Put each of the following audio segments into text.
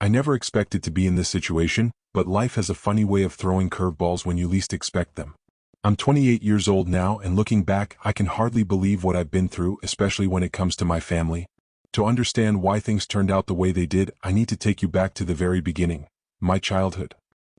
I never expected to be in this situation, but life has a funny way of throwing curveballs when you least expect them. I'm 28 years old now, and looking back, I can hardly believe what I've been through, especially when it comes to my family. To understand why things turned out the way they did, I need to take you back to the very beginning, my childhood.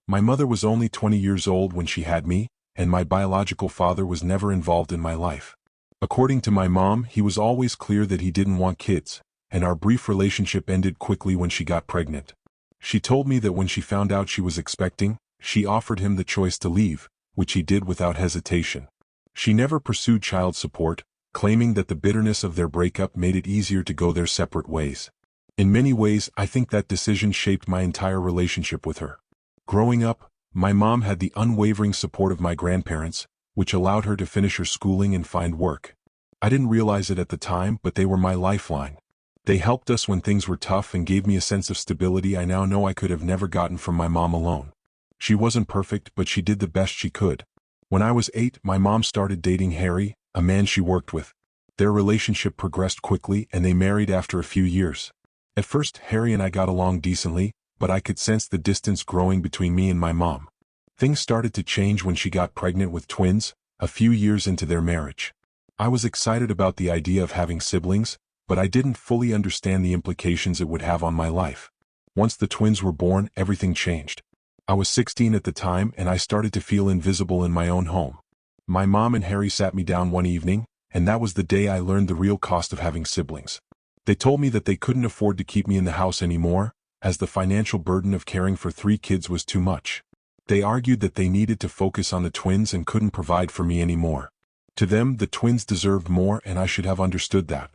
My mother was only 20 years old when she had me, and my biological father was never involved in my life. According to my mom, he was always clear that he didn't want kids, and our brief relationship ended quickly when she got pregnant. She told me that when she found out she was expecting, she offered him the choice to leave, which he did without hesitation. She never pursued child support, claiming that the bitterness of their breakup made it easier to go their separate ways. In many ways, I think that decision shaped my entire relationship with her. Growing up, my mom had the unwavering support of my grandparents, which allowed her to finish her schooling and find work. I didn't realize it at the time, but they were my lifeline. They helped us when things were tough and gave me a sense of stability I now know I could have never gotten from my mom alone. She wasn't perfect, but she did the best she could. When I was 8, my mom started dating Harry, a man she worked with. Their relationship progressed quickly, and they married after a few years. At first, Harry and I got along decently, but I could sense the distance growing between me and my mom. Things started to change when she got pregnant with twins, a few years into their marriage. I was excited about the idea of having siblings, but I didn't fully understand the implications it would have on my life. Once the twins were born, everything changed. I was 16 at the time, and I started to feel invisible in my own home. My mom and Harry sat me down one evening, and that was the day I learned the real cost of having siblings. They told me that they couldn't afford to keep me in the house anymore, as the financial burden of caring for 3 kids was too much. They argued that they needed to focus on the twins and couldn't provide for me anymore. To them, the twins deserved more, and I should have understood that.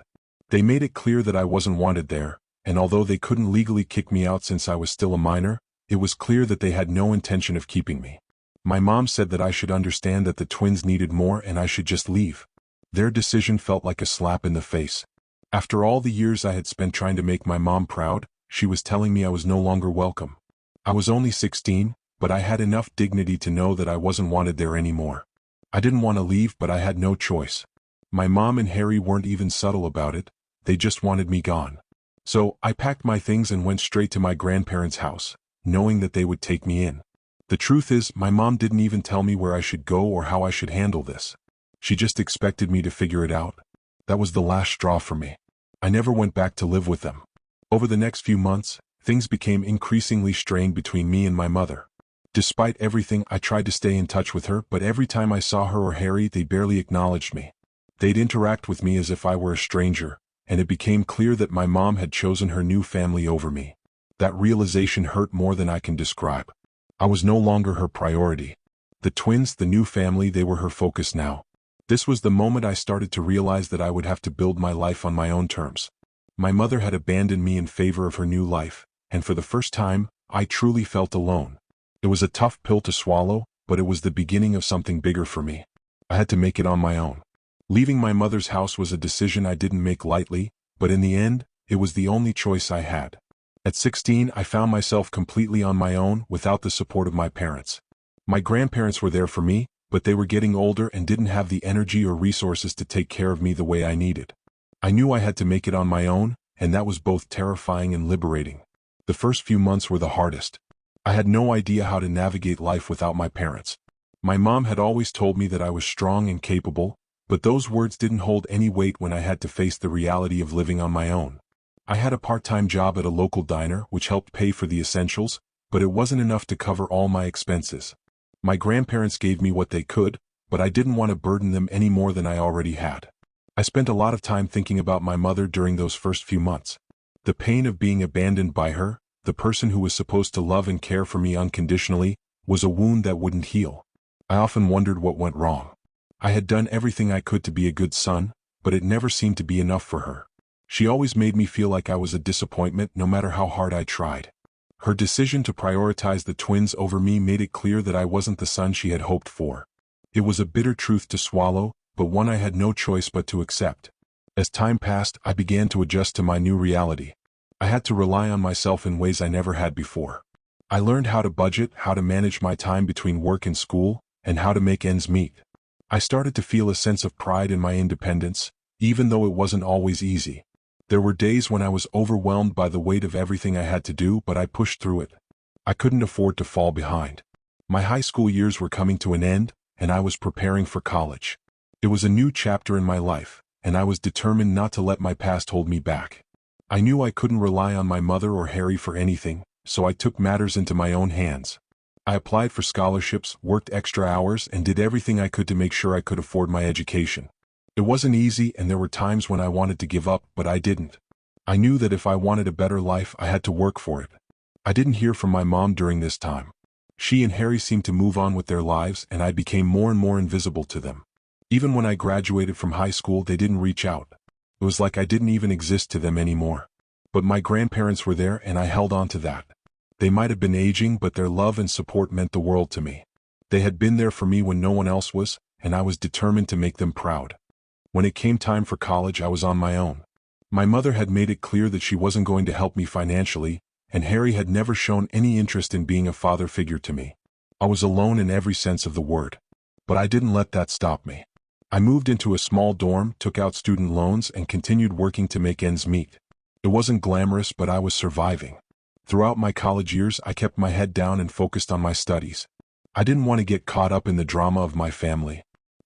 They made it clear that I wasn't wanted there, and although they couldn't legally kick me out since I was still a minor, it was clear that they had no intention of keeping me. My mom said that I should understand that the twins needed more and I should just leave. Their decision felt like a slap in the face. After all the years I had spent trying to make my mom proud, she was telling me I was no longer welcome. I was only 16, but I had enough dignity to know that I wasn't wanted there anymore. I didn't want to leave, but I had no choice. My mom and Harry weren't even subtle about it, they just wanted me gone. So, I packed my things and went straight to my grandparents' house, knowing that they would take me in. The truth is, my mom didn't even tell me where I should go or how I should handle this. She just expected me to figure it out. That was the last straw for me. I never went back to live with them. Over the next few months, things became increasingly strained between me and my mother. Despite everything, I tried to stay in touch with her, but every time I saw her or Harry, they barely acknowledged me. They'd interact with me as if I were a stranger, and it became clear that my mom had chosen her new family over me. That realization hurt more than I can describe. I was no longer her priority. The twins, the new family, they were her focus now. This was the moment I started to realize that I would have to build my life on my own terms. My mother had abandoned me in favor of her new life, and for the first time, I truly felt alone. It was a tough pill to swallow, but it was the beginning of something bigger for me. I had to make it on my own. Leaving my mother's house was a decision I didn't make lightly, but in the end, it was the only choice I had. At 16, I found myself completely on my own without the support of my parents. My grandparents were there for me, but they were getting older and didn't have the energy or resources to take care of me the way I needed. I knew I had to make it on my own, and that was both terrifying and liberating. The first few months were the hardest. I had no idea how to navigate life without my parents. My mom had always told me that I was strong and capable, but those words didn't hold any weight when I had to face the reality of living on my own. I had a part-time job at a local diner which helped pay for the essentials, but it wasn't enough to cover all my expenses. My grandparents gave me what they could, but I didn't want to burden them any more than I already had. I spent a lot of time thinking about my mother during those first few months. The pain of being abandoned by her, the person who was supposed to love and care for me unconditionally, was a wound that wouldn't heal. I often wondered what went wrong. I had done everything I could to be a good son, but it never seemed to be enough for her. She always made me feel like I was a disappointment no matter how hard I tried. Her decision to prioritize the twins over me made it clear that I wasn't the son she had hoped for. It was a bitter truth to swallow, but one I had no choice but to accept. As time passed, I began to adjust to my new reality. I had to rely on myself in ways I never had before. I learned how to budget, how to manage my time between work and school, and how to make ends meet. I started to feel a sense of pride in my independence, even though it wasn't always easy. There were days when I was overwhelmed by the weight of everything I had to do, but I pushed through it. I couldn't afford to fall behind. My high school years were coming to an end, and I was preparing for college. It was a new chapter in my life, and I was determined not to let my past hold me back. I knew I couldn't rely on my mother or Harry for anything, so I took matters into my own hands. I applied for scholarships, worked extra hours, and did everything I could to make sure I could afford my education. It wasn't easy, and there were times when I wanted to give up, but I didn't. I knew that if I wanted a better life, I had to work for it. I didn't hear from my mom during this time. She and Harry seemed to move on with their lives, and I became more and more invisible to them. Even when I graduated from high school, they didn't reach out. It was like I didn't even exist to them anymore. But my grandparents were there, and I held on to that. They might have been aging, but their love and support meant the world to me. They had been there for me when no one else was, and I was determined to make them proud. When it came time for college, I was on my own. My mother had made it clear that she wasn't going to help me financially, and Harry had never shown any interest in being a father figure to me. I was alone in every sense of the word. But I didn't let that stop me. I moved into a small dorm, took out student loans, and continued working to make ends meet. It wasn't glamorous, but I was surviving. Throughout my college years, I kept my head down and focused on my studies. I didn't want to get caught up in the drama of my family.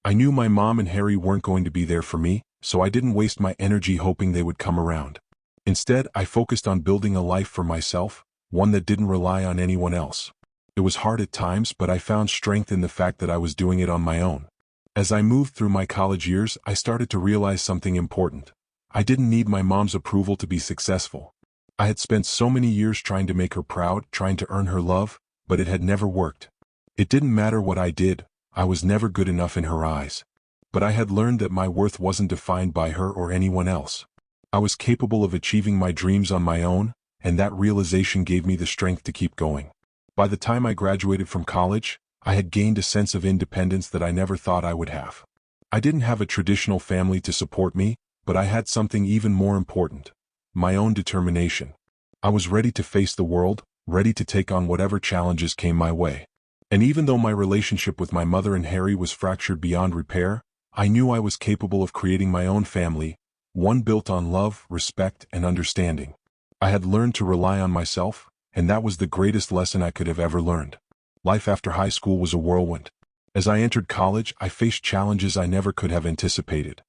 I knew my mom and Harry weren't going to be there for me, so I didn't waste my energy hoping they would come around. Instead, I focused on building a life for myself, one that didn't rely on anyone else. It was hard at times, but I found strength in the fact that I was doing it on my own. As I moved through my college years, I started to realize something important. I didn't need my mom's approval to be successful. I had spent so many years trying to make her proud, trying to earn her love, but it had never worked. It didn't matter what I did, I was never good enough in her eyes. But I had learned that my worth wasn't defined by her or anyone else. I was capable of achieving my dreams on my own, and that realization gave me the strength to keep going. By the time I graduated from college, I had gained a sense of independence that I never thought I would have. I didn't have a traditional family to support me, but I had something even more important: my own determination. I was ready to face the world, ready to take on whatever challenges came my way. And even though my relationship with my mother and Harry was fractured beyond repair, I knew I was capable of creating my own family, one built on love, respect, and understanding. I had learned to rely on myself, and that was the greatest lesson I could have ever learned. Life after high school was a whirlwind. As I entered college, I faced challenges I never could have anticipated.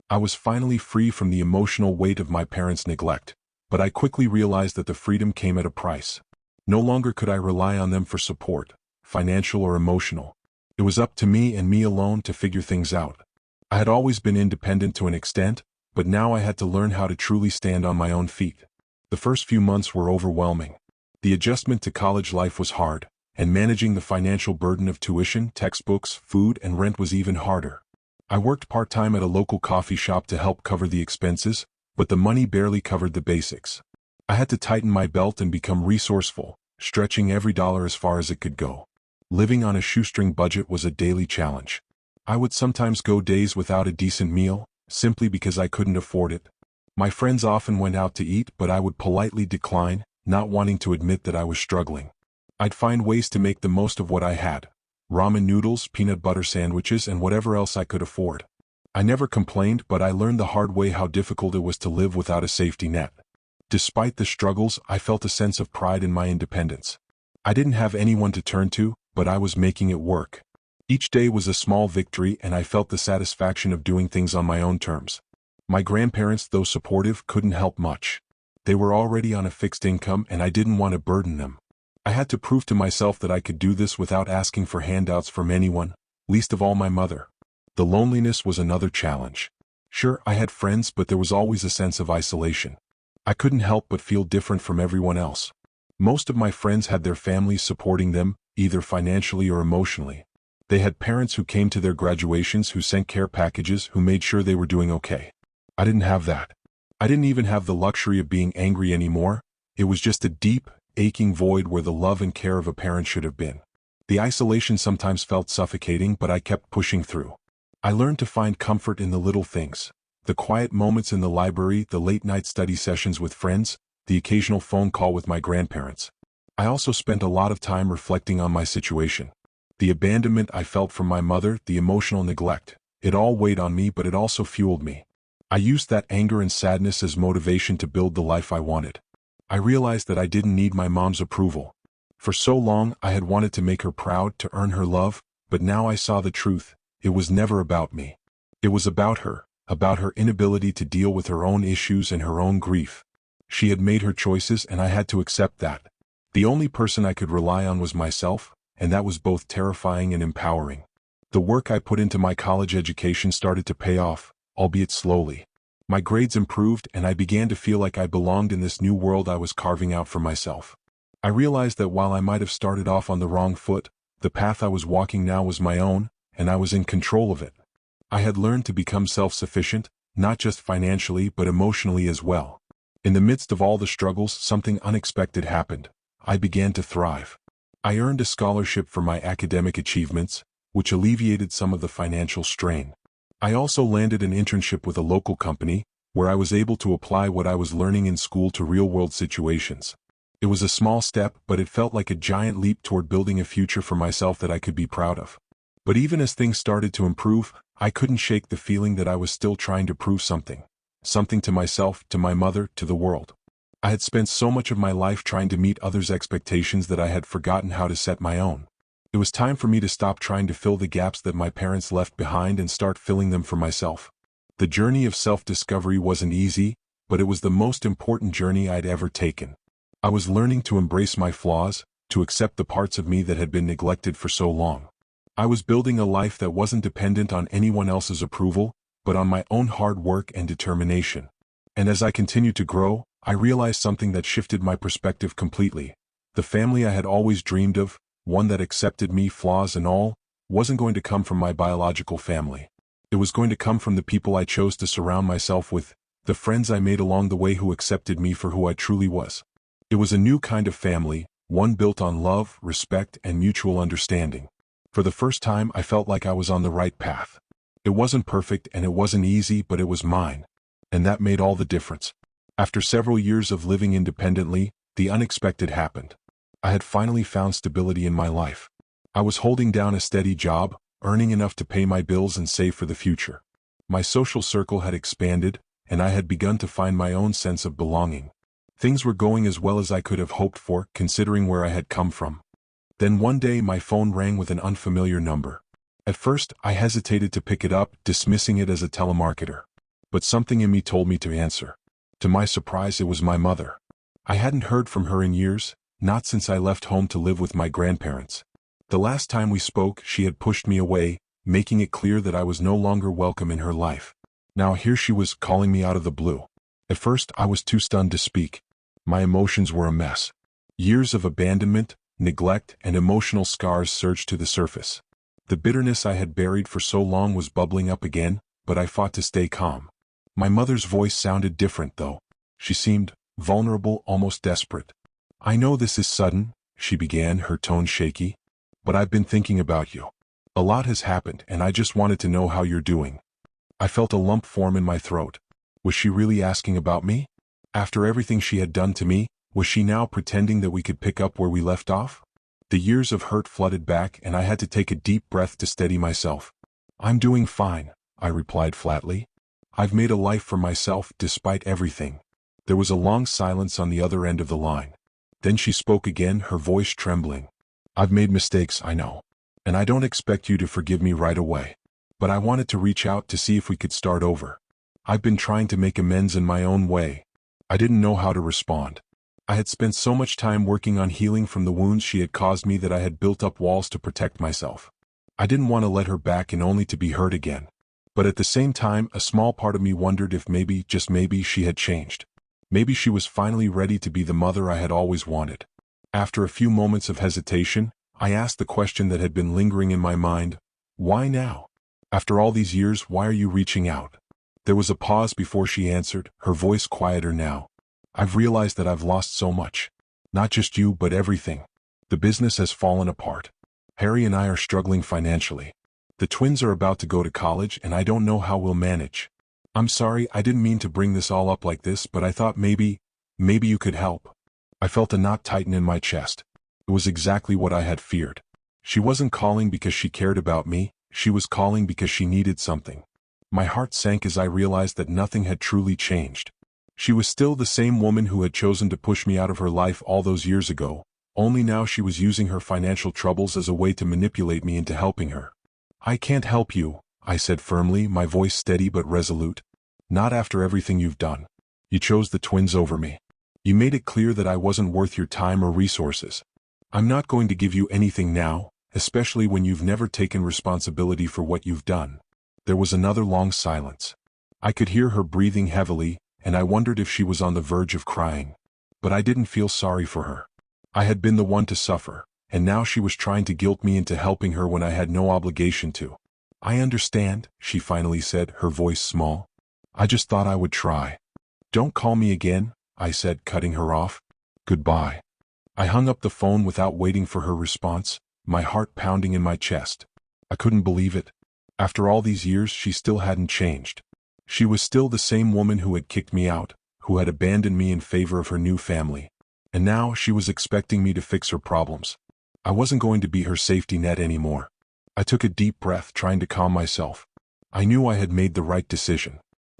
I was finally free from the emotional weight of my parents' neglect, but I quickly realized that the freedom came at a price. No longer could I rely on them for support, financial or emotional. It was up to me and me alone to figure things out. I had always been independent to an extent, but now I had to learn how to truly stand on my own feet. The first few months were overwhelming. The adjustment to college life was hard, and managing the financial burden of tuition, textbooks, food, and rent was even harder. I worked part-time at a local coffee shop to help cover the expenses, but the money barely covered the basics. I had to tighten my belt and become resourceful, stretching every dollar as far as it could go. Living on a shoestring budget was a daily challenge. I would sometimes go days without a decent meal, simply because I couldn't afford it. My friends often went out to eat, but I would politely decline, not wanting to admit that I was struggling. I'd find ways to make the most of what I had: ramen noodles, peanut butter sandwiches, and whatever else I could afford. I never complained, but I learned the hard way how difficult it was to live without a safety net. Despite the struggles, I felt a sense of pride in my independence. I didn't have anyone to turn to, but I was making it work. Each day was a small victory, and I felt the satisfaction of doing things on my own terms. My grandparents, though supportive, couldn't help much. They were already on a fixed income, and I didn't want to burden them. I had to prove to myself that I could do this without asking for handouts from anyone, least of all my mother. The loneliness was another challenge. Sure, I had friends, but there was always a sense of isolation. I couldn't help but feel different from everyone else. Most of my friends had their families supporting them, either financially or emotionally. They had parents who came to their graduations, who sent care packages, who made sure they were doing okay. I didn't have that. I didn't even have the luxury of being angry anymore. It was just a deep, aching void where the love and care of a parent should have been. The isolation sometimes felt suffocating, but I kept pushing through. I learned to find comfort in the little things: the quiet moments in the library, the late-night study sessions with friends, the occasional phone call with my grandparents. I also spent a lot of time reflecting on my situation. The abandonment I felt from my mother, the emotional neglect, it all weighed on me, but it also fueled me. I used that anger and sadness as motivation to build the life I wanted. I realized that I didn't need my mom's approval. For so long, I had wanted to make her proud, to earn her love, but now I saw the truth. It was never about me. It was about her inability to deal with her own issues and her own grief. She had made her choices and I had to accept that. The only person I could rely on was myself, and that was both terrifying and empowering. The work I put into my college education started to pay off, albeit slowly. My grades improved and I began to feel like I belonged in this new world I was carving out for myself. I realized that while I might have started off on the wrong foot, the path I was walking now was my own, and I was in control of it. I had learned to become self-sufficient, not just financially but emotionally as well. In the midst of all the struggles, something unexpected happened. I began to thrive. I earned a scholarship for my academic achievements, which alleviated some of the financial strain. I also landed an internship with a local company, where I was able to apply what I was learning in school to real-world situations. It was a small step, but it felt like a giant leap toward building a future for myself that I could be proud of. But even as things started to improve, I couldn't shake the feeling that I was still trying to prove something. Something to myself, to my mother, to the world. I had spent so much of my life trying to meet others' expectations that I had forgotten how to set my own. It was time for me to stop trying to fill the gaps that my parents left behind and start filling them for myself. The journey of self-discovery wasn't easy, but it was the most important journey I'd ever taken. I was learning to embrace my flaws, to accept the parts of me that had been neglected for so long. I was building a life that wasn't dependent on anyone else's approval, but on my own hard work and determination. And as I continued to grow, I realized something that shifted my perspective completely. The family I had always dreamed of, one that accepted me, flaws and all, wasn't going to come from my biological family. It was going to come from the people I chose to surround myself with, the friends I made along the way who accepted me for who I truly was. It was a new kind of family, one built on love, respect, and mutual understanding. For the first time, I felt like I was on the right path. It wasn't perfect and it wasn't easy, but it was mine. And that made all the difference. After several years of living independently, the unexpected happened. I had finally found stability in my life. I was holding down a steady job, earning enough to pay my bills and save for the future. My social circle had expanded, and I had begun to find my own sense of belonging. Things were going as well as I could have hoped for, considering where I had come from. Then one day my phone rang with an unfamiliar number. At first, I hesitated to pick it up, dismissing it as a telemarketer. But something in me told me to answer. To my surprise, it was my mother. I hadn't heard from her in years, not since I left home to live with my grandparents. The last time we spoke, she had pushed me away, making it clear that I was no longer welcome in her life. Now here she was, calling me out of the blue. At first, I was too stunned to speak. My emotions were a mess. Years of abandonment, neglect, and emotional scars surged to the surface. The bitterness I had buried for so long was bubbling up again, but I fought to stay calm. My mother's voice sounded different, though. She seemed vulnerable, almost desperate. "I know this is sudden," she began, her tone shaky, "but I've been thinking about you. A lot has happened, and I just wanted to know how you're doing." I felt a lump form in my throat. Was she really asking about me? After everything she had done to me, was she now pretending that we could pick up where we left off? The years of hurt flooded back, and I had to take a deep breath to steady myself. "I'm doing fine," I replied flatly. "I've made a life for myself, despite everything." There was a long silence on the other end of the line. Then she spoke again, her voice trembling. "I've made mistakes, I know. And I don't expect you to forgive me right away. But I wanted to reach out to see if we could start over. I've been trying to make amends in my own way." I didn't know how to respond. I had spent so much time working on healing from the wounds she had caused me that I had built up walls to protect myself. I didn't want to let her back and only to be hurt again. But at the same time, a small part of me wondered if maybe, just maybe, she had changed. Maybe she was finally ready to be the mother I had always wanted. After a few moments of hesitation, I asked the question that had been lingering in my mind: "Why now? After all these years, why are you reaching out?" There was a pause before she answered, her voice quieter now. "I've realized that I've lost so much. Not just you, but everything. The business has fallen apart. Harry and I are struggling financially. The twins are about to go to college, and I don't know how we'll manage. I'm sorry, I didn't mean to bring this all up like this, but I thought maybe you could help." I felt a knot tighten in my chest. It was exactly what I had feared. She wasn't calling because she cared about me, she was calling because she needed something. My heart sank as I realized that nothing had truly changed. She was still the same woman who had chosen to push me out of her life all those years ago, only now she was using her financial troubles as a way to manipulate me into helping her. "I can't help you," I said firmly, my voice steady but resolute. "Not after everything you've done. You chose the twins over me. You made it clear that I wasn't worth your time or resources. I'm not going to give you anything now, especially when you've never taken responsibility for what you've done." There was another long silence. I could hear her breathing heavily, and I wondered if she was on the verge of crying. But I didn't feel sorry for her. I had been the one to suffer, and now she was trying to guilt me into helping her when I had no obligation to. "I understand," she finally said, her voice small. "I just thought I would try." "Don't call me again," I said, cutting her off. "Goodbye." I hung up the phone without waiting for her response, my heart pounding in my chest. I couldn't believe it. After all these years, she still hadn't changed. She was still the same woman who had kicked me out, who had abandoned me in favor of her new family. And now she was expecting me to fix her problems. I wasn't going to be her safety net anymore. I took a deep breath, trying to calm myself. I knew I had made the right decision.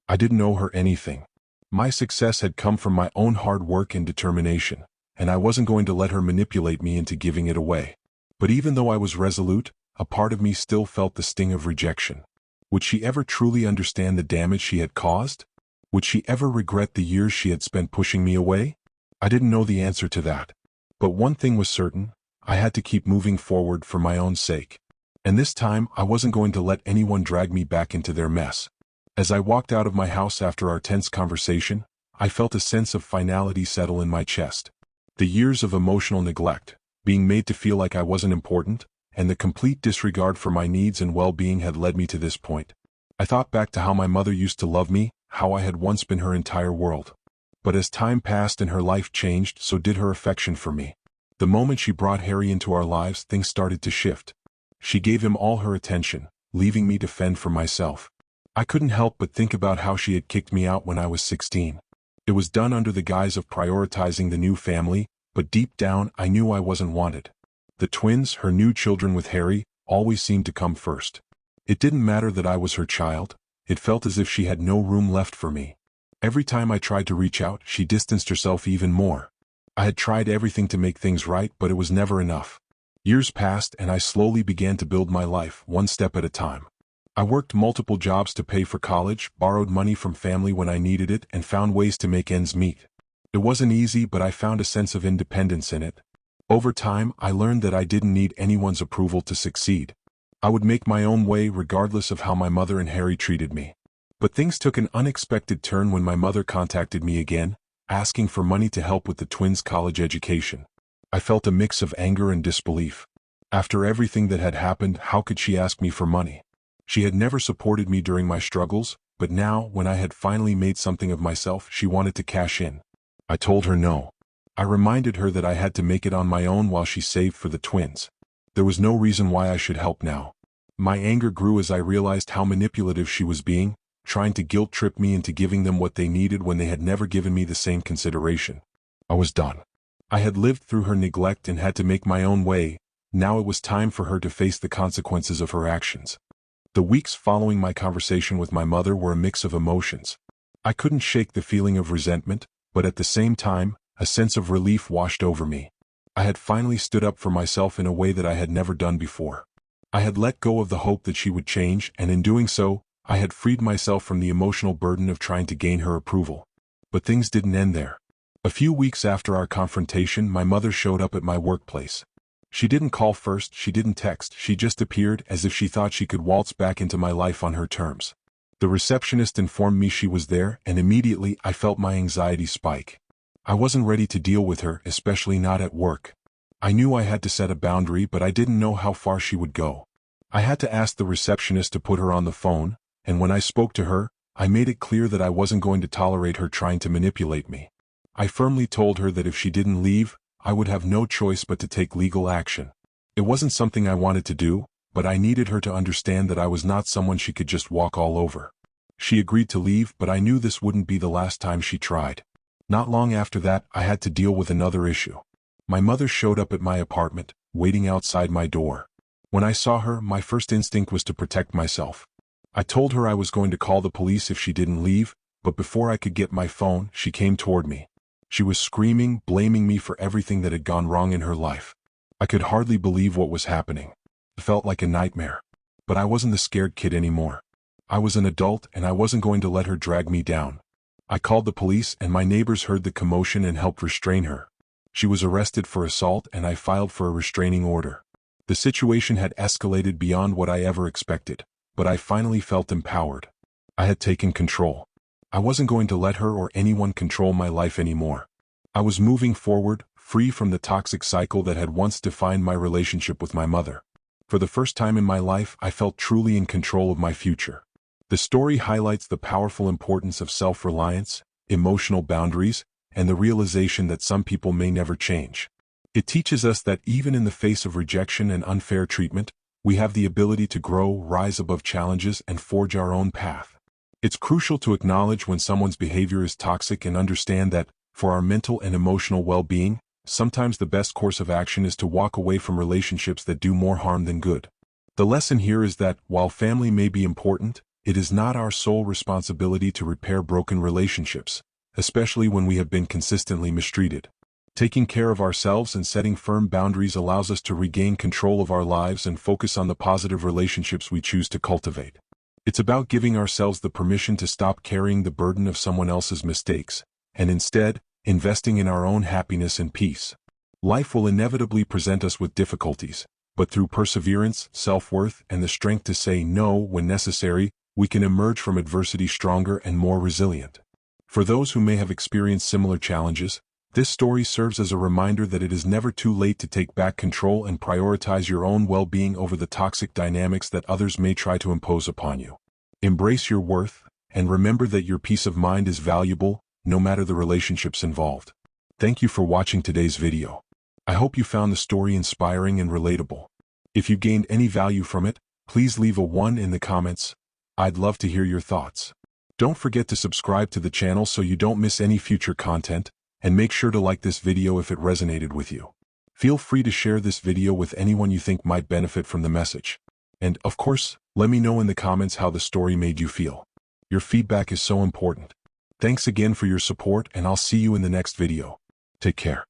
I didn't owe her anything. My success had come from my own hard work and determination, and I wasn't going to let her manipulate me into giving it away. But even though I was resolute, a part of me still felt the sting of rejection. Would she ever truly understand the damage she had caused? Would she ever regret the years she had spent pushing me away? I didn't know the answer to that. But one thing was certain: I had to keep moving forward for my own sake. And this time, I wasn't going to let anyone drag me back into their mess. As I walked out of my house after our tense conversation, I felt a sense of finality settle in my chest. The years of emotional neglect, being made to feel like I wasn't important, and the complete disregard for my needs and well-being had led me to this point. I thought back to how my mother used to love me, how I had once been her entire world. But as time passed and her life changed, so did her affection for me. The moment she brought Harry into our lives, things started to shift. She gave him all her attention, leaving me to fend for myself. I couldn't help but think about how she had kicked me out when I was 16. It was done under the guise of prioritizing the new family, but deep down I knew I wasn't wanted. The twins, her new children with Harry, always seemed to come first. It didn't matter that I was her child. It felt as if she had no room left for me. Every time I tried to reach out, she distanced herself even more. I had tried everything to make things right, but it was never enough. Years passed and I slowly began to build my life, one step at a time. I worked multiple jobs to pay for college, borrowed money from family when I needed it, and found ways to make ends meet. It wasn't easy, but I found a sense of independence in it. Over time, I learned that I didn't need anyone's approval to succeed. I would make my own way regardless of how my mother and Harry treated me. But things took an unexpected turn when my mother contacted me again, asking for money to help with the twins' college education. I felt a mix of anger and disbelief. After everything that had happened, how could she ask me for money? She had never supported me during my struggles, but now, when I had finally made something of myself, she wanted to cash in. I told her no. I reminded her that I had to make it on my own while she saved for the twins. There was no reason why I should help now. My anger grew as I realized how manipulative she was being, trying to guilt-trip me into giving them what they needed when they had never given me the same consideration. I was done. I had lived through her neglect and had to make my own way. Now it was time for her to face the consequences of her actions. The weeks following my conversation with my mother were a mix of emotions. I couldn't shake the feeling of resentment, but at the same time, a sense of relief washed over me. I had finally stood up for myself in a way that I had never done before. I had let go of the hope that she would change, and in doing so, I had freed myself from the emotional burden of trying to gain her approval. But things didn't end there. A few weeks after our confrontation, my mother showed up at my workplace. She didn't call first, she didn't text, she just appeared as if she thought she could waltz back into my life on her terms. The receptionist informed me she was there, and immediately I felt my anxiety spike. I wasn't ready to deal with her, especially not at work. I knew I had to set a boundary, but I didn't know how far she would go. I had to ask the receptionist to put her on the phone, and when I spoke to her, I made it clear that I wasn't going to tolerate her trying to manipulate me. I firmly told her that if she didn't leave, I would have no choice but to take legal action. It wasn't something I wanted to do, but I needed her to understand that I was not someone she could just walk all over. She agreed to leave, but I knew this wouldn't be the last time she tried. Not long after that, I had to deal with another issue. My mother showed up at my apartment, waiting outside my door. When I saw her, my first instinct was to protect myself. I told her I was going to call the police if she didn't leave, but before I could get my phone, she came toward me. She was screaming, blaming me for everything that had gone wrong in her life. I could hardly believe what was happening. It felt like a nightmare. But I wasn't the scared kid anymore. I was an adult and I wasn't going to let her drag me down. I called the police and my neighbors heard the commotion and helped restrain her. She was arrested for assault and I filed for a restraining order. The situation had escalated beyond what I ever expected, but I finally felt empowered. I had taken control. I wasn't going to let her or anyone control my life anymore. I was moving forward, free from the toxic cycle that had once defined my relationship with my mother. For the first time in my life, I felt truly in control of my future. The story highlights the powerful importance of self-reliance, emotional boundaries, and the realization that some people may never change. It teaches us that even in the face of rejection and unfair treatment, we have the ability to grow, rise above challenges, and forge our own path. It's crucial to acknowledge when someone's behavior is toxic and understand that, for our mental and emotional well-being, sometimes the best course of action is to walk away from relationships that do more harm than good. The lesson here is that, while family may be important, it is not our sole responsibility to repair broken relationships, especially when we have been consistently mistreated. Taking care of ourselves and setting firm boundaries allows us to regain control of our lives and focus on the positive relationships we choose to cultivate. It's about giving ourselves the permission to stop carrying the burden of someone else's mistakes, and instead, investing in our own happiness and peace. Life will inevitably present us with difficulties, but through perseverance, self-worth, and the strength to say no when necessary, we can emerge from adversity stronger and more resilient. For those who may have experienced similar challenges, this story serves as a reminder that it is never too late to take back control and prioritize your own well-being over the toxic dynamics that others may try to impose upon you. Embrace your worth, and remember that your peace of mind is valuable, no matter the relationships involved. Thank you for watching today's video. I hope you found the story inspiring and relatable. If you gained any value from it, please leave a 1 in the comments. I'd love to hear your thoughts. Don't forget to subscribe to the channel so you don't miss any future content, and make sure to like this video if it resonated with you. Feel free to share this video with anyone you think might benefit from the message. And, of course, let me know in the comments how the story made you feel. Your feedback is so important. Thanks again for your support and I'll see you in the next video. Take care.